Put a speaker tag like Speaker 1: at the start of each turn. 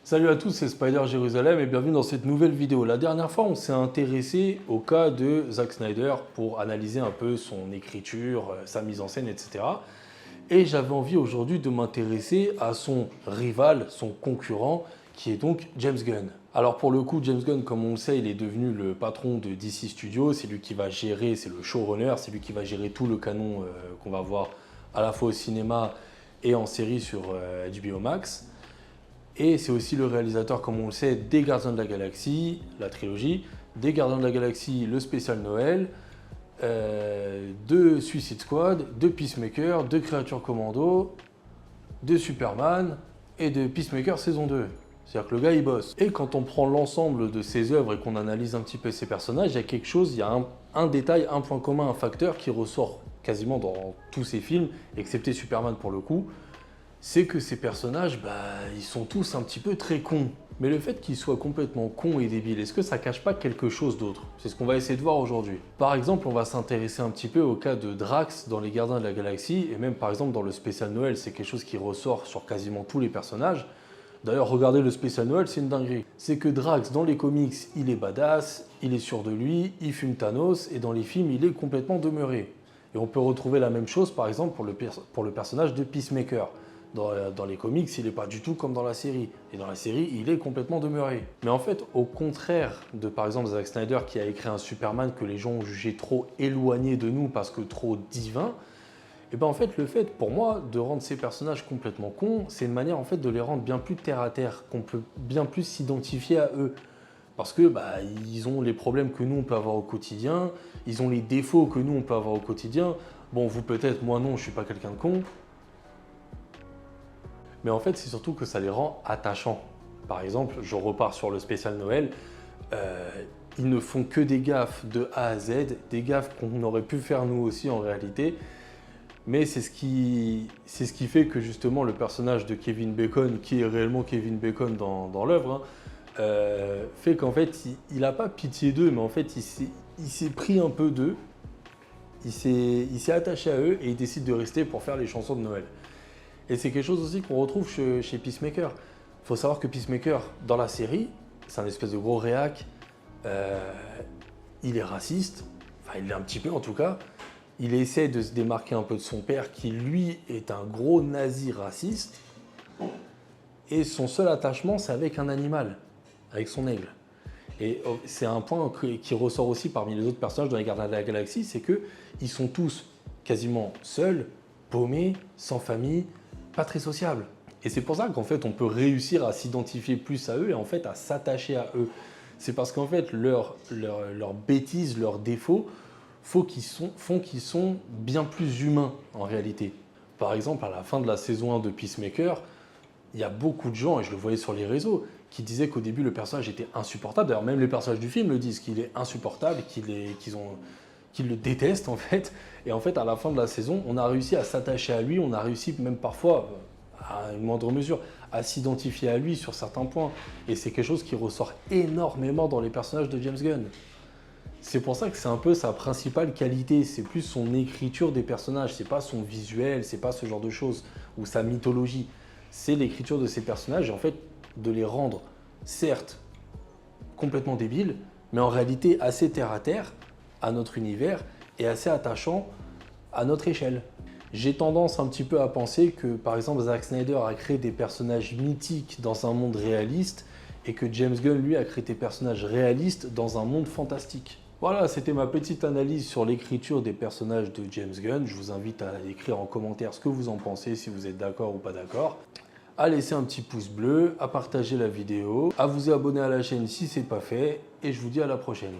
Speaker 1: Salut à tous, c'est Spider Jérusalem et bienvenue dans cette nouvelle vidéo. La dernière fois, on s'est intéressé au cas de Zack Snyder pour analyser un peu son écriture, sa mise en scène, etc. Et j'avais envie aujourd'hui de m'intéresser à son rival, son concurrent, qui est donc James Gunn. Alors pour le coup, James Gunn, comme on le sait, il est devenu le patron de DC Studios. C'est lui qui va gérer, c'est le showrunner, c'est lui qui va gérer tout le canon qu'on va voir à la fois au cinéma et en série sur HBO Max. Et c'est aussi le réalisateur, comme on le sait, des Gardiens de la Galaxie, la trilogie, des Gardiens de la Galaxie, le spécial Noël, de Suicide Squad, de Peacemaker, de Creature Commando, de Superman et de Peacemaker saison 2. C'est-à-dire que le gars, il bosse. Et quand on prend l'ensemble de ses œuvres et qu'on analyse un petit peu ses personnages, il y a quelque chose, il y a un détail, un point commun, un facteur qui ressort quasiment dans tous ses films, excepté Superman pour le coup, c'est que ces personnages, ils sont tous un petit peu très cons. Mais le fait qu'ils soient complètement cons et débiles, est-ce que ça cache pas quelque chose d'autre? C'est ce qu'on va essayer de voir aujourd'hui. Par exemple, on va s'intéresser un petit peu au cas de Drax dans Les Gardiens de la Galaxie, et même par exemple dans le spécial Noël, c'est quelque chose qui ressort sur quasiment tous les personnages. D'ailleurs, regardez le spécial Noël, c'est une dinguerie. C'est que Drax, dans les comics, il est badass, il est sûr de lui, il fume Thanos, et dans les films, il est complètement demeuré. Et on peut retrouver la même chose, par exemple, pour le personnage de Peacemaker. Dans les comics, il n'est pas du tout comme dans la série. Et dans la série, il est complètement demeuré. Mais en fait, au contraire de, par exemple, Zack Snyder qui a écrit un Superman que les gens ont jugé trop éloigné de nous parce que trop divin, et ben en fait, le fait, pour moi, de rendre ces personnages complètement cons, c'est une manière en fait de les rendre bien plus terre à terre, qu'on peut bien plus s'identifier à eux. Parce que ils ont les problèmes que nous, on peut avoir au quotidien, ils ont les défauts que nous, on peut avoir au quotidien. Bon, vous peut-être, moi non, je suis pas quelqu'un de con. Mais en fait, c'est surtout que ça les rend attachants. Par exemple, je repars sur le spécial Noël, ils ne font que des gaffes de A à Z, des gaffes qu'on aurait pu faire nous aussi en réalité, mais c'est ce qui fait que justement le personnage de Kevin Bacon, qui est réellement Kevin Bacon dans l'œuvre, fait qu'en fait, il n'a pas pitié d'eux, mais en fait, il s'est pris un peu d'eux, il s'est attaché à eux et il décide de rester pour faire les chansons de Noël. Et c'est quelque chose aussi qu'on retrouve chez Peacemaker. Il faut savoir que Peacemaker, dans la série, c'est un espèce de gros réac. Il est raciste, enfin il l'est un petit peu en tout cas. Il essaie de se démarquer un peu de son père qui, lui, est un gros nazi raciste. Et son seul attachement, c'est avec un animal, avec son aigle. Et c'est un point qui ressort aussi parmi les autres personnages dans les Gardiens de la Galaxie, c'est qu'ils sont tous quasiment seuls, paumés, sans famille, pas très sociables. Et c'est pour ça qu'en fait, on peut réussir à s'identifier plus à eux et en fait à s'attacher à eux. C'est parce qu'en fait, leurs bêtises, leurs défauts font qu'ils sont bien plus humains en réalité. Par exemple, à la fin de la saison 1 de Peacemaker, il y a beaucoup de gens, et je le voyais sur les réseaux, qui disaient qu'au début, le personnage était insupportable. D'ailleurs, même les personnages du film le disent, qu'il est insupportable, qu'ils le détestent en fait. Et en fait, à la fin de la saison, on a réussi à s'attacher à lui, on a réussi même parfois, à une moindre mesure, à s'identifier à lui sur certains points. Et c'est quelque chose qui ressort énormément dans les personnages de James Gunn. C'est pour ça que c'est un peu sa principale qualité, c'est plus son écriture des personnages, c'est pas son visuel, c'est pas ce genre de choses, ou sa mythologie. C'est l'écriture de ces personnages et en fait de les rendre, certes, complètement débiles, mais en réalité assez terre à terre, à notre univers, et assez attachants à notre échelle. J'ai tendance un petit peu à penser que, par exemple, Zack Snyder a créé des personnages mythiques dans un monde réaliste, et que James Gunn, lui, a créé des personnages réalistes dans un monde fantastique. Voilà, c'était ma petite analyse sur l'écriture des personnages de James Gunn. Je vous invite à écrire en commentaire ce que vous en pensez, si vous êtes d'accord ou pas d'accord. À laisser un petit pouce bleu, à partager la vidéo, à vous abonner à la chaîne si ce n'est pas fait, et je vous dis à la prochaine.